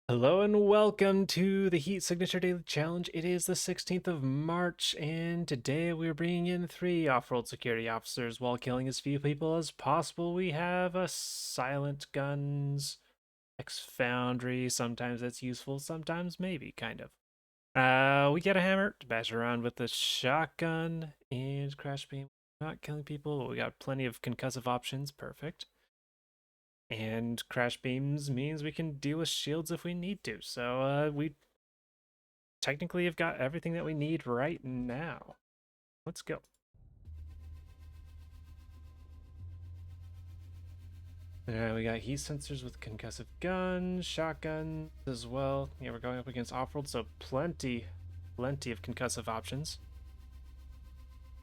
Hello and welcome to the Heat Signature Daily Challenge. It is the 16th of March, and today we're bringing in 3 off-world security officers while killing as few people as possible. We have a silent guns, X-Foundry. Sometimes that's useful, sometimes maybe, kind of. We get a hammer to bash around with the shotgun and crash beam. Not killing people, but we got plenty of concussive options. Perfect. And crash beams means we can deal with shields if we need to. So we technically have got everything that we need right now. Let's go. We got heat sensors with concussive guns, shotguns as well. Yeah, we're going up against off-world, so plenty of concussive options.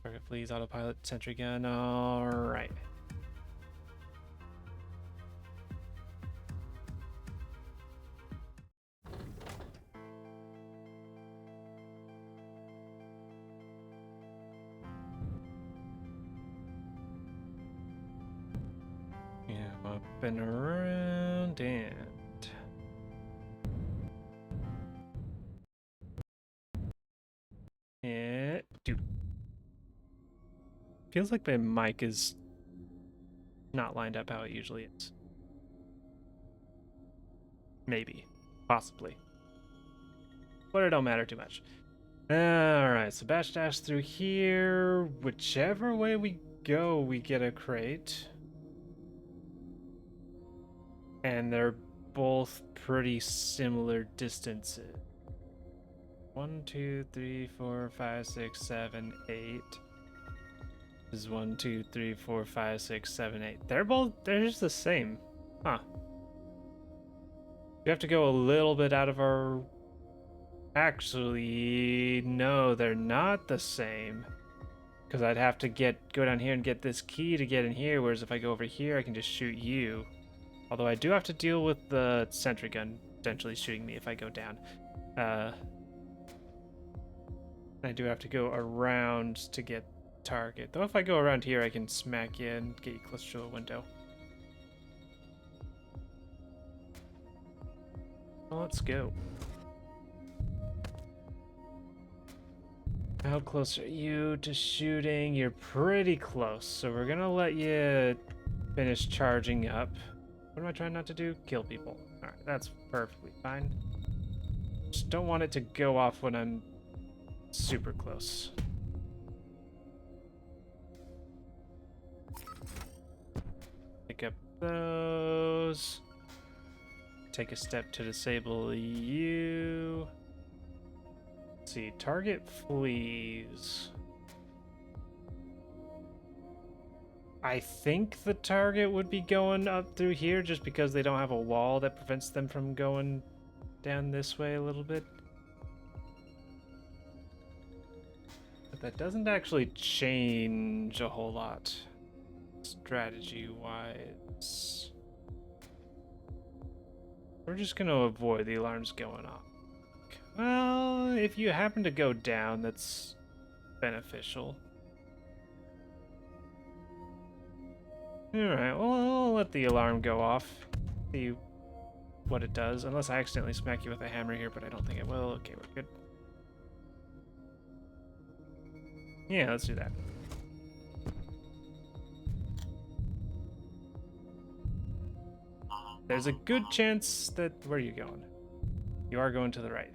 Target, please, autopilot, sentry gun. All right. Yeah, up and around and... Yeah, dude. Feels like my mic is not lined up how it usually is. Maybe. Possibly. But it don't matter too much. Alright, so bash dash through here. Whichever way we go, we get a crate. And they're both pretty similar distances. 1, 2, 3, 4, 5, 6, 7, 8. This is 1, 2, 3, 4, 5, 6, 7, 8. They're just the same. Huh. We have to go a little bit out of our... Actually, no, they're not the same. Because I'd have to go down here and get this key to get in here, whereas if I go over here, I can just shoot you. Although I do have to deal with the sentry gun potentially shooting me if I go down. I do have to go around to get target. Though if I go around here, I can smack you and get you close to a window. Well, let's go. How close are you to shooting? You're pretty close, so we're gonna let you finish charging up. What am I trying not to do? Kill people. Alright, that's perfectly fine. Just don't want it to go off when I'm super close. Pick up those. Take a step to disable you. Let's see, target flees. I think the target would be going up through here just because they don't have a wall that prevents them from going down this way a little bit. But that doesn't actually change a whole lot strategy-wise. We're just going to avoid the alarms going off. Well, if you happen to go down, that's beneficial. Alright, well, I'll let the alarm go off. See what it does. Unless I accidentally smack you with a hammer here, but I don't think it will. Okay, we're good. Yeah, let's do that. There's a good chance that... Where are you going? You are going to the right.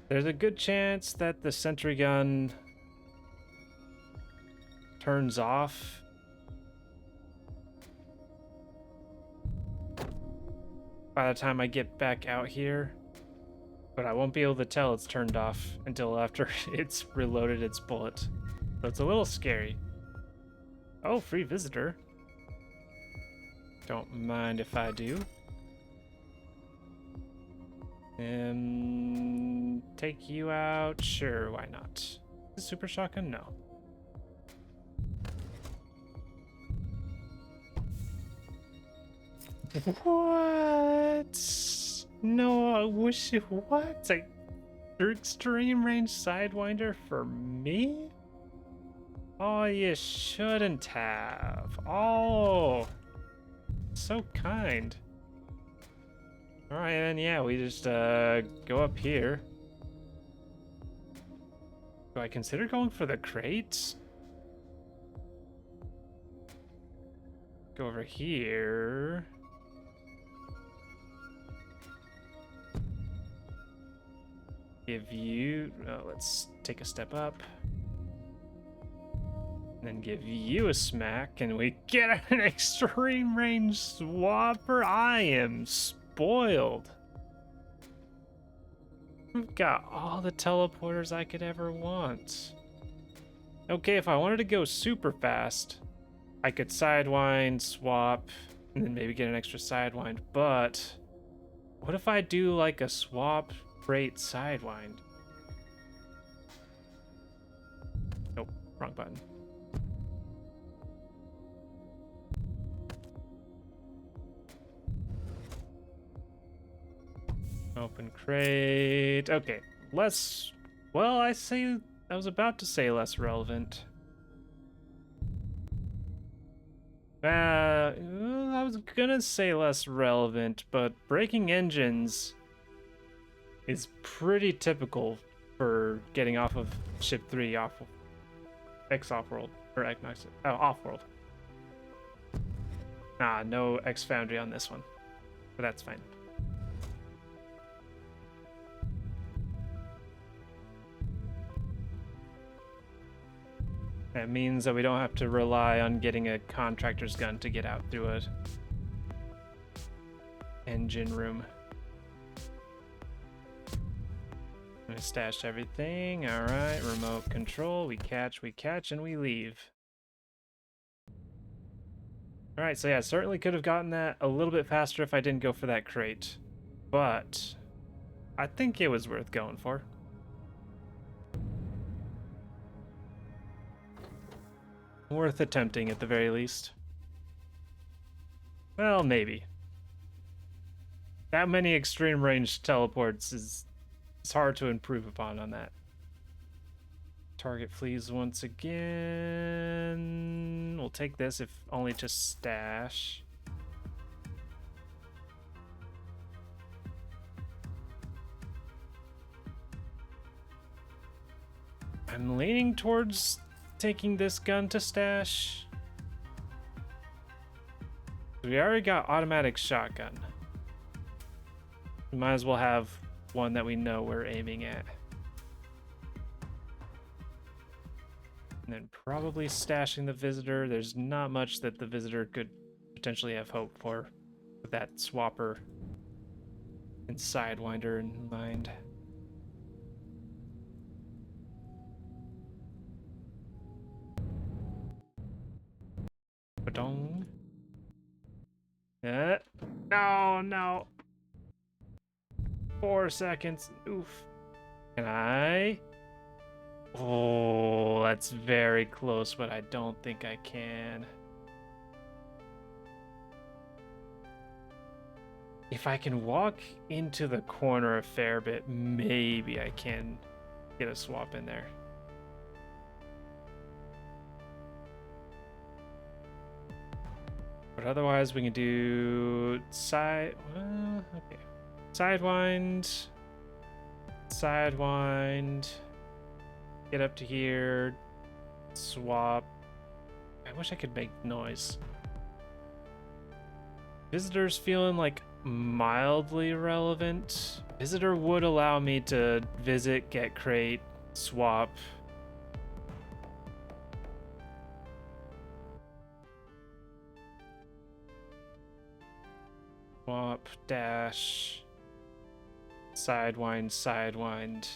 There's a good chance that the sentry gun turns off by the time I get back out here, but I won't be able to tell it's turned off until after it's reloaded its bullet. So it's a little scary. Oh, free visitor. Don't mind if I do. Take you out? Sure, why not? Super shotgun? No. What? No, I wish it... What? Your extreme range sidewinder for me? Oh, you shouldn't have. Oh, so kind. All right, then yeah, we just go up here. Do I consider going for the crates? Go over here. Give you, let's take a step up. And then give you a smack, and we get an extreme range swapper. I am spoiled. I've got all the teleporters I could ever want. Okay, if I wanted to go super fast, I could sidewind, swap, and then maybe get an extra sidewind. But what if I do like a swap rate sidewind? Nope, wrong button. Open crate. Okay, less. Well, I was about to say less relevant. I was gonna say less relevant, but breaking engines is pretty typical for getting off of ship 3 off of X Offworld or Offworld. Nah, no X Foundry on this one, but that's fine. That means that we don't have to rely on getting a contractor's gun to get out through a engine room. I stashed everything. All right, remote control. We catch, and we leave. All right, so yeah, certainly could have gotten that a little bit faster if I didn't go for that crate, but I think it was worth going for. Worth attempting at the very least. Well, maybe. That many extreme range teleports is hard to improve upon on that. Target flees once again. We'll take this if only to stash. I'm leaning towards taking this gun to stash. We already got automatic shotgun. We might as well have one that we know we're aiming at. And then probably stashing the visitor. There's not much that the visitor could potentially have hope for with that swapper and sidewinder in mind. Ba-dong. No. 4 seconds. Oof. Can I? Oh, that's very close, but I don't think I can. If I can walk into the corner a fair bit, maybe I can get a swap in there. But otherwise, we can do okay. Sidewind. Get up to here. Swap. I wish I could make noise. Visitor's feeling like mildly relevant. Visitor would allow me to visit, get crate, swap. Swap, dash, sidewind,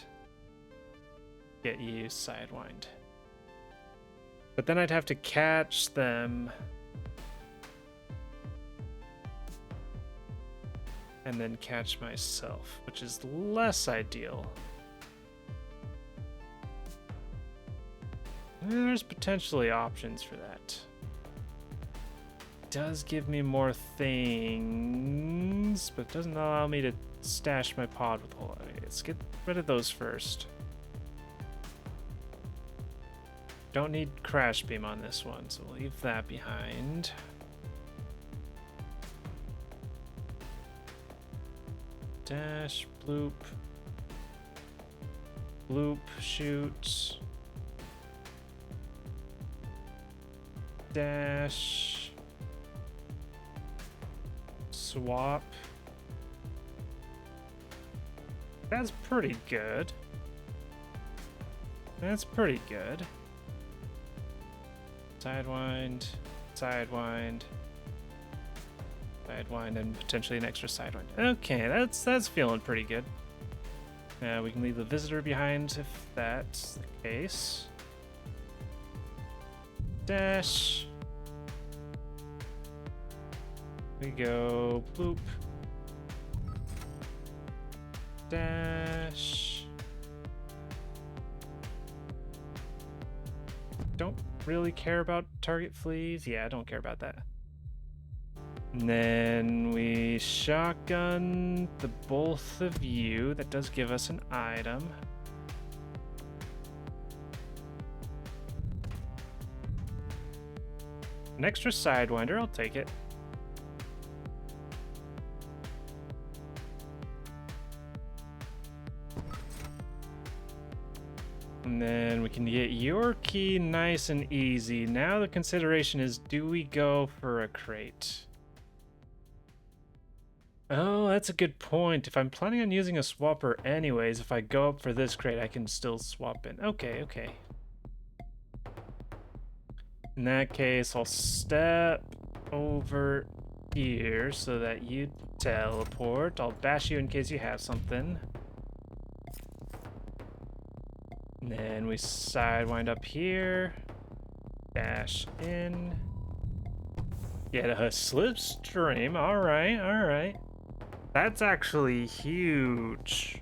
get you, sidewind. But then I'd have to catch them and then catch myself, which is less ideal. There's potentially options for that. Does give me more things, but doesn't allow me to stash my pod with a whole lot. Let's get rid of those first. Don't need crash beam on this one, so we'll leave that behind. dash, bloop. Bloop, shoot. Dash. Swap. That's pretty good. That's pretty good. Sidewind, sidewind, sidewind, and potentially an extra sidewind. Okay, that's feeling pretty good. We can leave the visitor behind if that's the case. Dash. We go bloop. Dash. Don't really care about target fleas. Yeah, I don't care about that. And then we shotgun the both of you. That does give us an item. An extra sidewinder, I'll take it. And then we can get your key nice and easy. Now the consideration is, do we go for a crate? Oh, that's a good point. If I'm planning on using a swapper anyways, if I go up for this crate, I can still swap in. Okay, okay. In that case, I'll step over here so that you teleport. I'll bash you in case you have something. And then we sidewind up here. Dash in. Get a slipstream. Alright, alright. That's actually huge.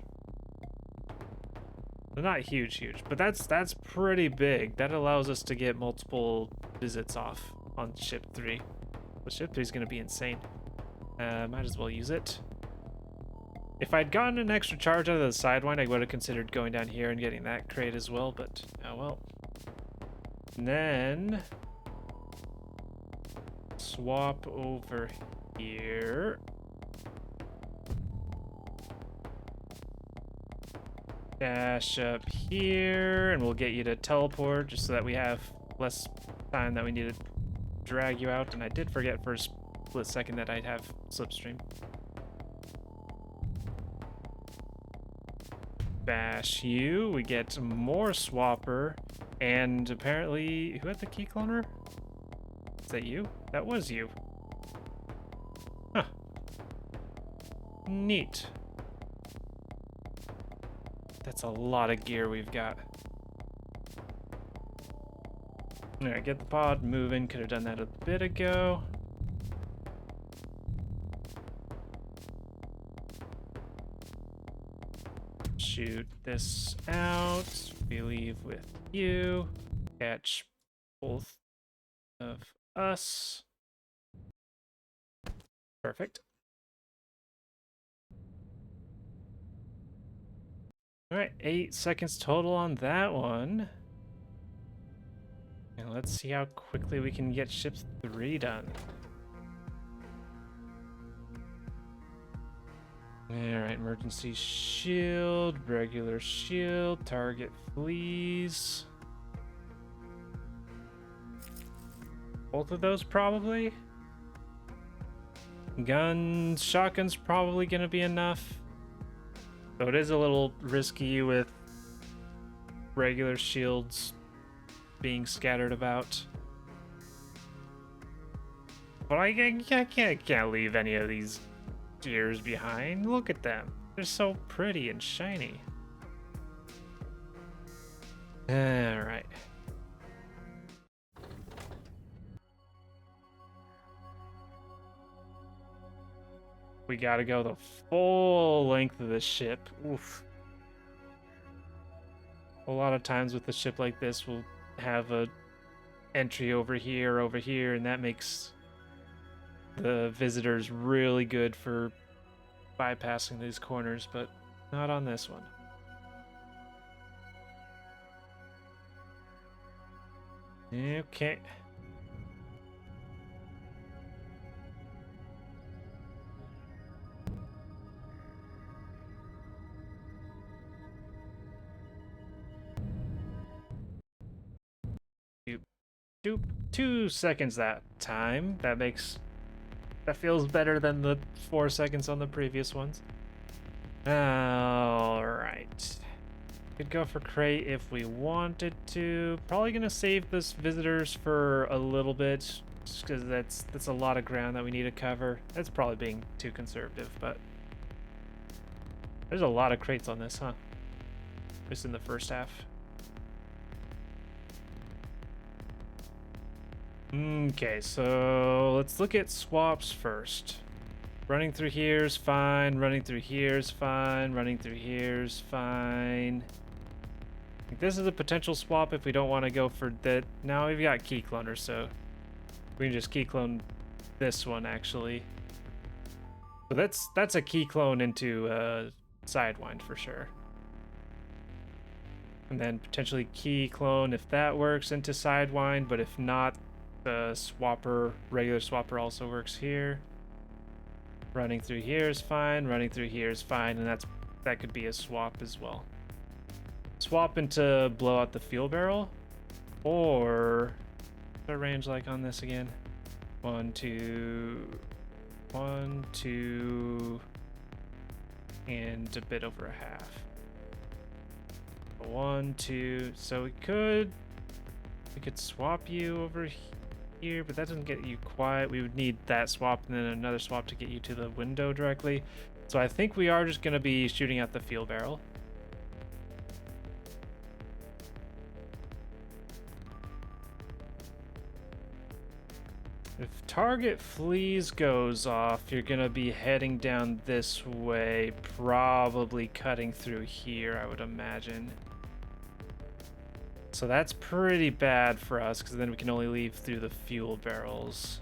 Well, not huge, but that's pretty big. That allows us to get multiple visits off on ship 3. But ship 3 is going to be insane. Might as well use it. If I'd gotten an extra charge out of the sidewind, I would have considered going down here and getting that crate as well, but oh well. And then swap over here. Dash up here, and we'll get you to teleport just so that we have less time that we need to drag you out. And I did forget for a split second that I'd have slipstream. Bash you. We get more swapper, and apparently, who had the key cloner? Is that you? That was you. Huh. Neat. That's a lot of gear we've got. Alright, get the pod moving. Could have done that a bit ago. Shoot this out. We leave with you. Catch both of us. Perfect. All right, 8 seconds total on that one. And let's see how quickly we can get ship 3 done. All right, emergency shield, regular shield, target fleas. Both of those probably. Guns, shotguns probably gonna be enough. So it is a little risky with regular shields being scattered about. But I can't leave any of these gears behind. Look at them. They're so pretty and shiny. Alright. We gotta go the full length of the ship. Oof. A lot of times with a ship like this, we'll have a entry over here, and that makes the visitors really good for bypassing these corners, but not on this one. Okay. 2 seconds that time. That feels better than the 4 seconds on the previous ones. All right. Could go for crate if we wanted to. Probably gonna save this visitors for a little bit, just because that's a lot of ground that we need to cover. That's probably being too conservative, but there's a lot of crates on this, huh? Just in the first half. Okay, so let's look at swaps first. Running through here is fine. Running through here is fine. Running through here is fine. I think this is a potential swap if we don't want to go for that. Now we've got key cloners, so we can just key clone this one actually. So that's a key clone into Sidewind for sure. And then potentially key clone if that works into Sidewind, but if not, the swapper, regular swapper also works here. Running through here is fine, running through here is fine, and that could be a swap as well. Swap into blow out the fuel barrel, or what's our range like on this again? 1, 2, 1, 2, and a bit over a half. 1, 2, so we could swap you over here, but that doesn't get you quite. We would need that swap and then another swap to get you to the window directly. So I think we are just going to be shooting at the fuel barrel. If target fleas goes off, you're going to be heading down this way, probably cutting through here, I would imagine. So that's pretty bad for us, because then we can only leave through the fuel barrels.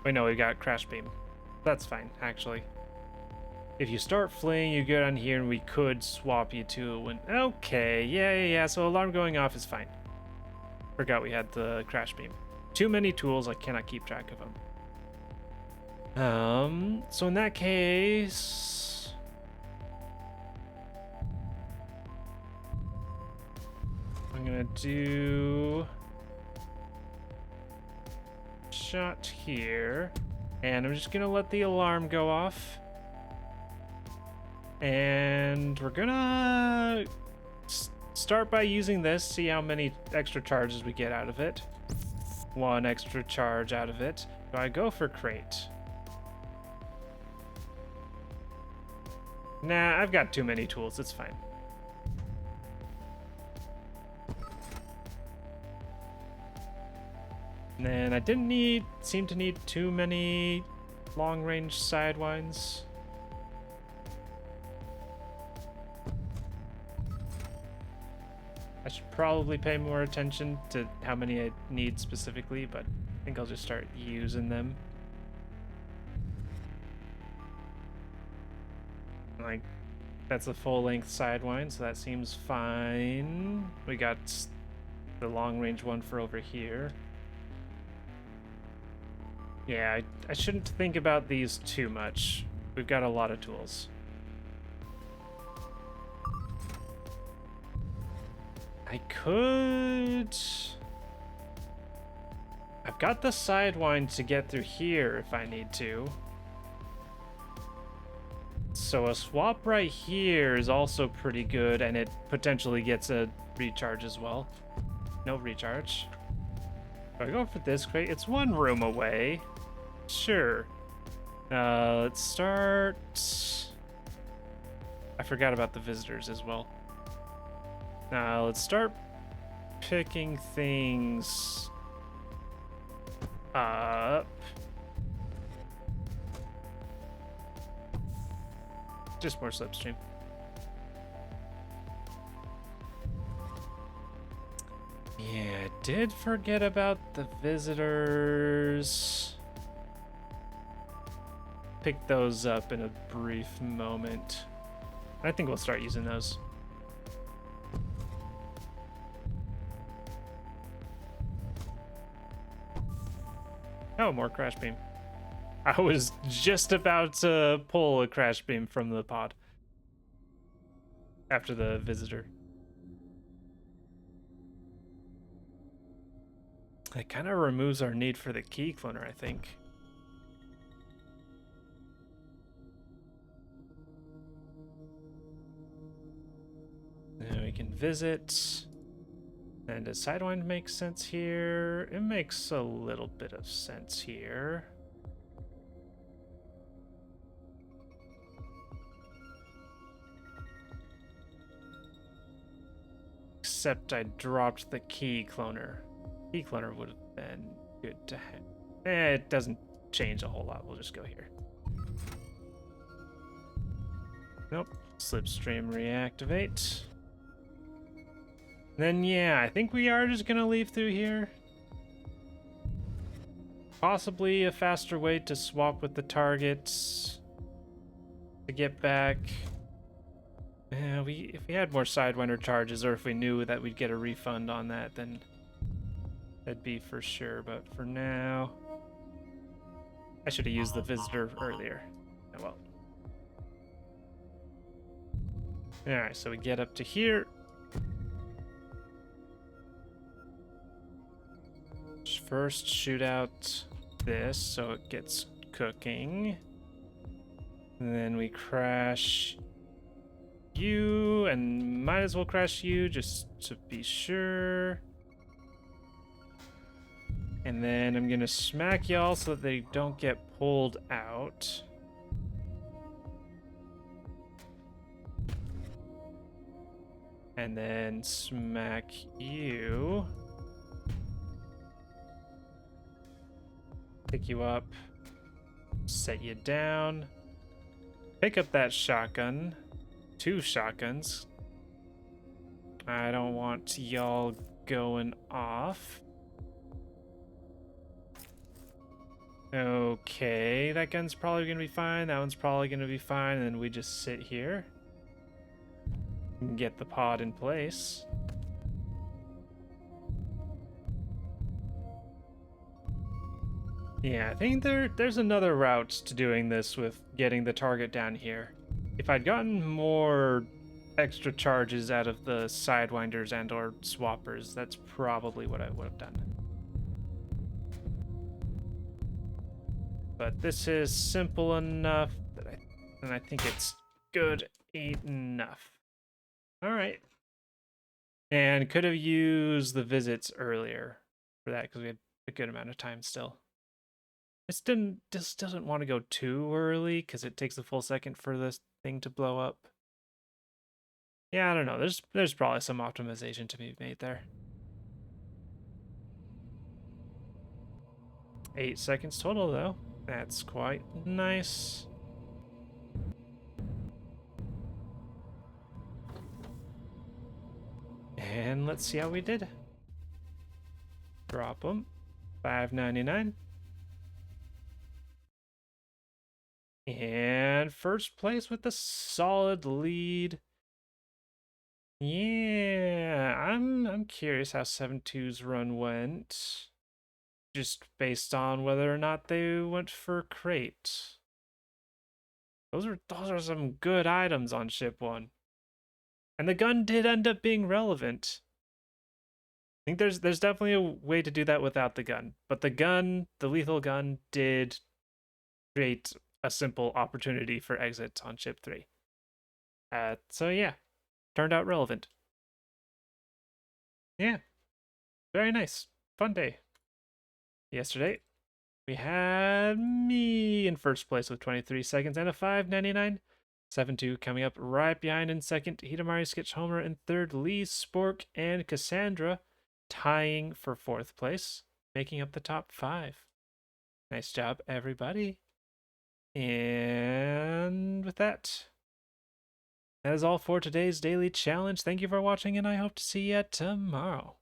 Wait, no, we got crash beam. That's fine, actually. If you start fleeing, you get on here, and we could swap you to a win. Okay, yeah. So alarm going off is fine. Forgot we had the crash beam. Too many tools, I cannot keep track of them. So in that case, I'm gonna do shot here, and I'm just gonna let the alarm go off, and we're gonna start by using this, see how many extra charges we get out of it. 1 extra charge out of it. Do I go for crate? Nah, I've got too many tools, it's fine. And I didn't seem to need too many long-range sidewinds. I should probably pay more attention to how many I need specifically, but I think I'll just start using them. Like, that's a full-length sidewind, so that seems fine. We got the long-range one for over here. Yeah, I shouldn't think about these too much. We've got a lot of tools. I could... I've got the sidewind to get through here if I need to. So a swap right here is also pretty good, and it potentially gets a recharge as well. No recharge. If I go for this crate, it's 1 room away. Sure. Let's start... I forgot about the visitors as well. Let's start picking things up. Just more slipstream. Yeah, I did forget about the visitors. Pick those up in a brief moment. I think we'll start using those. Oh, more crash beam. I was just about to pull a crash beam from the pod after the visitor. It kind of removes our need for the key cloner, I think. And we can visit. And does Sidewind make sense here? It makes a little bit of sense here. Except I dropped the key cloner. Key cloner would have been good to have. It doesn't change a whole lot. We'll just go here. Nope. Slipstream reactivate. Then yeah, I think we are just gonna leave through here. Possibly a faster way to swap with the targets to get back. Yeah, if we had more Sidewinder charges, or if we knew that we'd get a refund on that, then that'd be for sure. But for now, I should have used the visitor earlier. Oh well. Alright, so we get up to here. First shoot out this so it gets cooking. And then we crash you, and might as well crash you just to be sure. And then I'm gonna smack y'all so that they don't get pulled out. And then smack you. Pick you up. Set you down. Pick up that shotgun. 2 shotguns. I don't want y'all going off. Okay, that gun's probably gonna be fine. That one's probably gonna be fine. And then we just sit here and get the pod in place. Yeah, I think there's another route to doing this with getting the target down here. If I'd gotten more extra charges out of the Sidewinders and or swappers, that's probably what I would have done. But this is simple enough that I think it's good enough. All right. And could have used the visits earlier for that because we had a good amount of time still. This doesn't want to go too early because it takes a full second for this thing to blow up. Yeah, I don't know. There's probably some optimization to be made there. 8 seconds total though. That's quite nice. And let's see how we did. Drop them. $5.99. And first place with a solid lead. Yeah, I'm curious how 7-2's run went. Just based on whether or not they went for crate. Those are some good items on ship 1. And the gun did end up being relevant. I think there's definitely a way to do that without the gun. But the gun, the lethal gun, did create a simple opportunity for exit on ship 3. So yeah, turned out relevant. Yeah, very nice. Fun day. Yesterday, we had me in first place with 23 seconds and a $5.99. 7-2 coming up right behind in second. Hidamari Sketch Homer in third. Lee, Spork, and Cassandra tying for fourth place, making up the top 5. Nice job, everybody. And with that is all for today's daily challenge. Thank you for watching, and I hope to see you tomorrow.